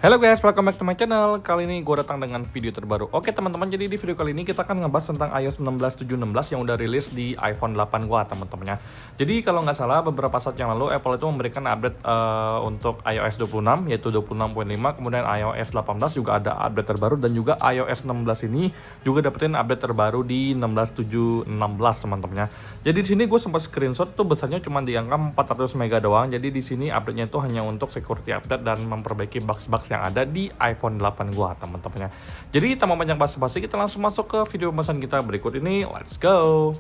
Halo guys, welcome back to my channel. Kali ini gue datang dengan video terbaru. Oke teman-teman, jadi di video kali ini kita akan ngebahas tentang iOS 16.7.16 yang udah rilis di iPhone 8 gua teman-teman ya. Jadi kalau nggak salah beberapa saat yang lalu Apple itu memberikan update untuk iOS 26 yaitu 26.5, kemudian iOS 18 juga ada update terbaru, dan juga iOS 16 ini juga dapetin update terbaru di 16.7.16 teman-teman ya. Jadi di sini gue sempat screenshot tuh besarnya cuma di angka 400 mega doang. Jadi di sini update-nya itu hanya untuk security update dan memperbaiki bugs-bugs yang ada di iPhone 8 gua teman-teman ya. Jadi tanpa banyak basa-basi kita langsung masuk ke video pembahasan kita berikut ini. Let's go.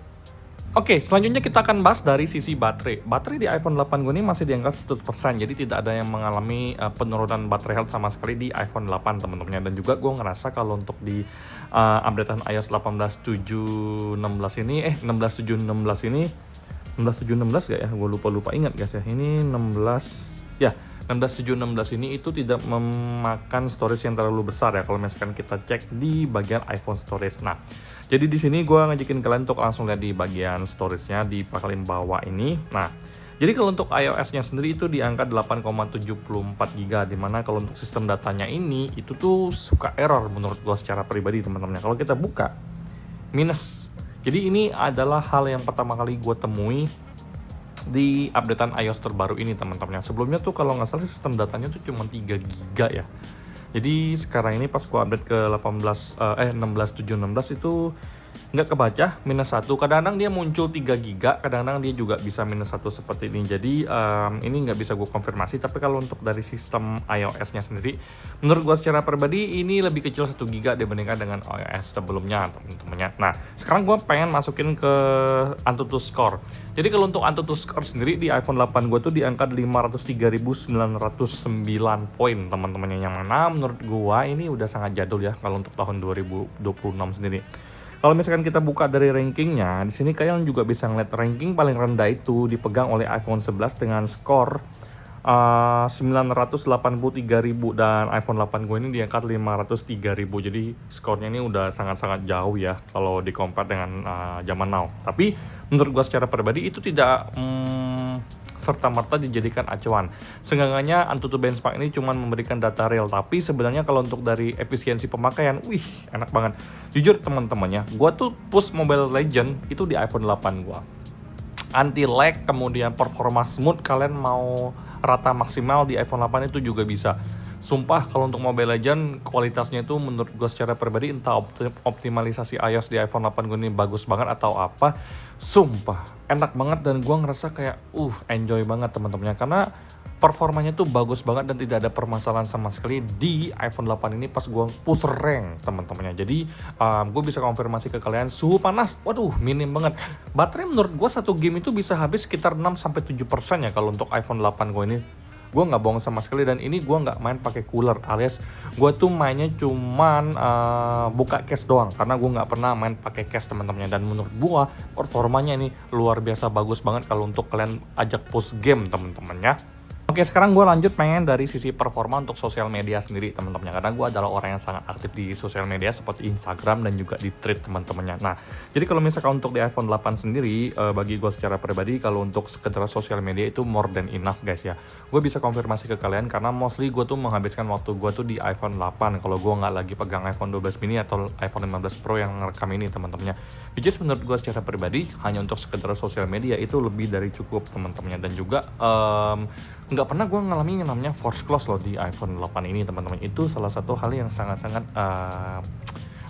Oke, selanjutnya kita akan bahas dari sisi baterai. Baterai di iPhone 8 gua ini masih di angka 100%, jadi tidak ada yang mengalami penurunan baterai health sama sekali di iPhone 8 teman-teman ya. Dan juga gua ngerasa kalau untuk di updatean iOS 18.7.16 ini 16.7.16 ini 16.7.16 gak ya? Gue lupa ingat guys ya. Ini 16 ya. 16.7.16 ini itu tidak memakan storage yang terlalu besar ya kalau misalkan kita cek di bagian iPhone storage. Nah, jadi di sini gue ngajakin kalian untuk langsung lihat di bagian storage-nya di paling bawah ini. Nah, jadi kalau untuk iOS-nya sendiri itu di angka 8,74 GB, dimana kalau untuk sistem datanya ini itu tuh suka error menurut gue secara pribadi teman-teman. Kalau kita buka minus. Jadi ini adalah hal yang pertama kali gue temui di updatean iOS terbaru ini teman-teman. Sebelumnya tuh kalau nggak salah sistem datanya tuh cuma 3 GB ya. Jadi sekarang ini pas gua update ke 16.7.16 itu nggak kebaca minus 1. Kadang-kadang dia muncul 3 GB, kadang-kadang dia juga bisa minus 1 seperti ini. Jadi ini nggak bisa gue konfirmasi, tapi kalau untuk dari sistem iOS-nya sendiri menurut gue secara pribadi ini lebih kecil 1 GB dibandingkan dengan iOS sebelumnya teman-temannya. Nah, sekarang gue pengen masukin ke Antutu Score. Jadi kalau untuk Antutu Score sendiri di iPhone 8 gue tuh di angka 503.909 poin teman-temannya, yang mana menurut gue ini udah sangat jadul ya kalau untuk tahun 2026 sendiri. Kalau misalkan kita buka dari rankingnya, di sini kalian juga bisa ngeliat ranking paling rendah itu dipegang oleh iPhone 11 dengan skor 983.000, dan iPhone 8 gue ini di angka 503.000. Jadi skornya ini udah sangat-sangat jauh ya kalau di compare dengan zaman now. Tapi menurut gue secara pribadi itu tidak serta-merta dijadikan acuan. Seenggaknya Antutu Benchmark ini cuma memberikan data real, tapi sebenarnya kalau untuk dari efisiensi pemakaian, wih enak banget. Jujur teman-temannya, gua tuh push Mobile Legend itu di iPhone 8 gua. Anti lag, kemudian performa smooth, kalian mau rata maksimal di iPhone 8 itu juga bisa. Sumpah kalau untuk Mobile Legend kualitasnya itu menurut gue secara pribadi, entah optimalisasi iOS di iPhone 8 gue ini bagus banget atau apa, sumpah enak banget, dan gue ngerasa kayak enjoy banget teman-temannya, karena performanya tuh bagus banget dan tidak ada permasalahan sama sekali di iPhone 8 ini pas gue push rank teman-temannya. Jadi gue bisa konfirmasi ke kalian, suhu panas waduh minim banget. Baterai menurut gue satu game itu bisa habis sekitar 6-7% ya kalau untuk iPhone 8 gue ini. Gue nggak bohong sama sekali, dan ini gue nggak main pakai cooler, alias gue tuh mainnya cuman buka case doang, karena gue nggak pernah main pakai case teman-temannya. Dan menurut gue performanya ini luar biasa bagus banget kalau untuk kalian ajak push game teman-temannya. Oke, sekarang gue lanjut pengen dari sisi performa untuk sosial media sendiri teman-temannya, karena gue adalah orang yang sangat aktif di sosial media seperti Instagram dan juga di Threads teman-temannya. Nah, jadi kalau misalkan untuk di iPhone 8 sendiri, bagi gue secara pribadi kalau untuk sekedar sosial media itu more than enough guys ya. Gue bisa konfirmasi ke kalian karena mostly gue tuh menghabiskan waktu gue tuh di iPhone 8 kalau gue nggak lagi pegang iPhone 12 mini atau iPhone 15 Pro yang ngerekam ini teman-temannya. Which is menurut gue secara pribadi hanya untuk sekedar sosial media itu lebih dari cukup teman-temannya. Dan juga nggak pernah gue ngalamin yang namanya force close loh di iPhone 8 ini teman-teman. Itu salah satu hal yang sangat-sangat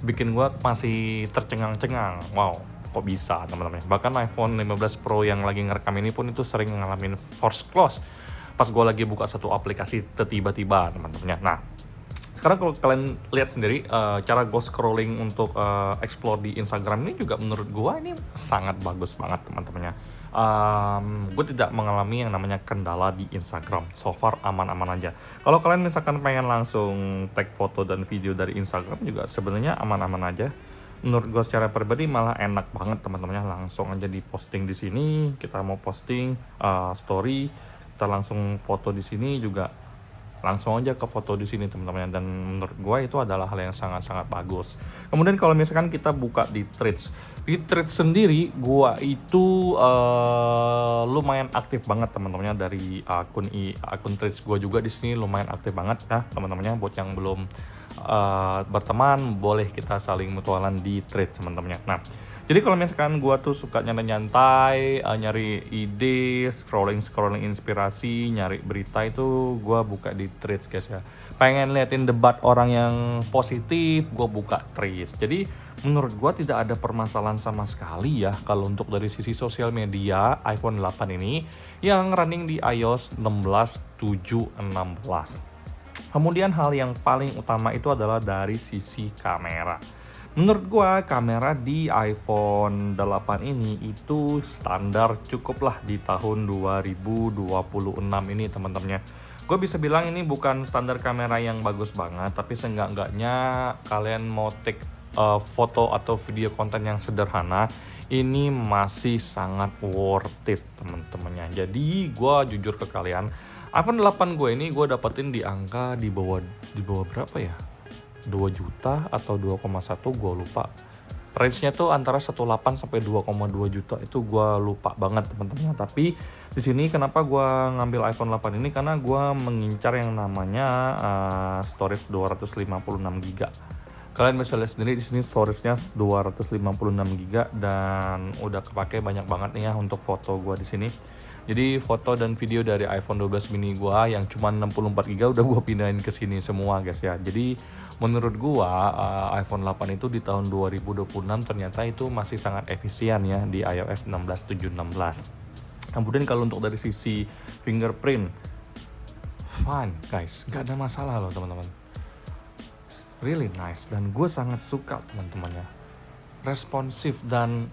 bikin gue masih tercengang-cengang. Wow, kok bisa teman-teman. Bahkan iPhone 15 Pro yang lagi ngerekam ini pun itu sering ngalamin force close pas gue lagi buka satu aplikasi tiba-tiba teman-temannya. Nah, sekarang kalau kalian lihat sendiri cara gue scrolling untuk explore di Instagram ini juga menurut gue ini sangat bagus banget teman-temannya. Gue tidak mengalami yang namanya kendala di Instagram, so far aman-aman aja. Kalau kalian misalkan pengen langsung tag foto dan video dari Instagram juga sebenarnya aman-aman aja. Menurut gue secara pribadi malah enak banget teman-temannya, langsung aja di posting di sini. Kita mau posting story, kita langsung foto di sini juga langsung aja ke foto di sini teman-teman, dan menurut gue itu adalah hal yang sangat-sangat bagus. Kemudian kalau misalkan kita buka di Threads sendiri, gue itu lumayan aktif banget teman-temannya. Dari akun Threads gue juga di sini lumayan aktif banget ya teman-temannya. Buat yang belum berteman, boleh kita saling mutualan di Threads teman-temannya. Nah, jadi kalau misalkan gue tuh suka nyantai, nyari ide, scrolling inspirasi, nyari berita, itu gue buka di Threads guys ya. Pengen liatin debat orang yang positif, gue buka Threads. Jadi menurut gue tidak ada permasalahan sama sekali ya kalau untuk dari sisi sosial media iPhone 8 ini yang running di iOS 16.7.16. Kemudian hal yang paling utama itu adalah dari sisi kamera. Menurut gua kamera di iPhone 8 ini itu standar cukup lah di tahun 2026 ini teman-temannya. Gue bisa bilang ini bukan standar kamera yang bagus banget, tapi seenggak-enggaknya kalian mau take foto atau video konten yang sederhana, ini masih sangat worth it teman-temannya. Jadi gua jujur ke kalian, iPhone 8 gue ini gue dapetin di angka di bawah berapa ya? 2 juta atau 2,1 gue lupa. Range-nya tuh antara 1,8 sampai 2,2 juta, itu gue lupa banget teman-teman. Tapi di sini kenapa gue ngambil iPhone 8 ini, karena gue mengincar yang namanya storage 256 GB. Kalian bisa lihat sendiri di sini storage-nya 256 GB dan udah kepake banyak banget nih ya untuk foto gue di sini. Jadi foto dan video dari iPhone 12 mini gua yang cuma 64 GB udah gua pindahin ke sini semua guys ya. Jadi menurut gua iPhone 8 itu di tahun 2026 ternyata itu masih sangat efisien ya di iOS 16.7.16. Kemudian kalau untuk dari sisi fingerprint, fine guys, nggak ada masalah loh teman-teman. Really nice, dan gue sangat suka teman-temannya. Responsif dan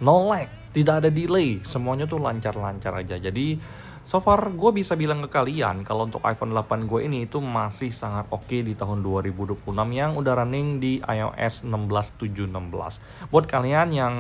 no lag, tidak ada delay, semuanya tuh lancar-lancar aja. Jadi so far gue bisa bilang ke kalian kalau untuk iPhone 8 gue ini itu masih sangat oke di tahun 2026 yang udah running di iOS 16.7.16. Buat kalian yang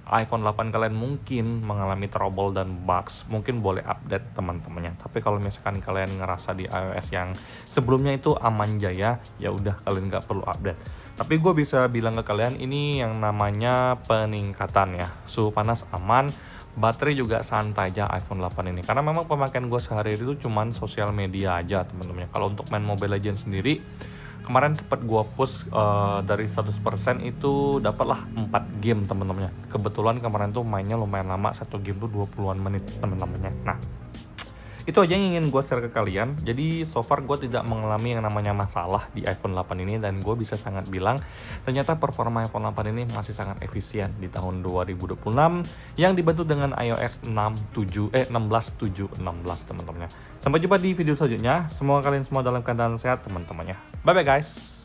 iPhone 8 kalian mungkin mengalami trouble dan bugs, mungkin boleh update teman-temannya. Tapi kalau misalkan kalian ngerasa di iOS yang sebelumnya itu aman jaya, ya udah kalian nggak perlu update. Tapi gue bisa bilang ke kalian ini yang namanya peningkatan ya, suhu panas aman, baterai juga santai aja iPhone 8 ini. Karena memang pemakaian gue sehari-hari itu cuman sosial media aja teman-teman. Kalau untuk main Mobile Legends sendiri, kemarin sempat gue push dari 100% itu dapatlah 4 game teman-temannya. Kebetulan kemarin tuh mainnya lumayan lama, satu game tuh 20-an menit teman-temannya. Nah, itu aja yang ingin gue share ke kalian. Jadi so far gue tidak mengalami yang namanya masalah di iPhone 8 ini, dan gue bisa sangat bilang ternyata performa iPhone 8 ini masih sangat efisien di tahun 2026 yang dibantu dengan iOS 16.7.16 teman-temannya. Sampai jumpa di video selanjutnya. Semoga kalian semua dalam keadaan sehat teman-temannya. Bye bye guys.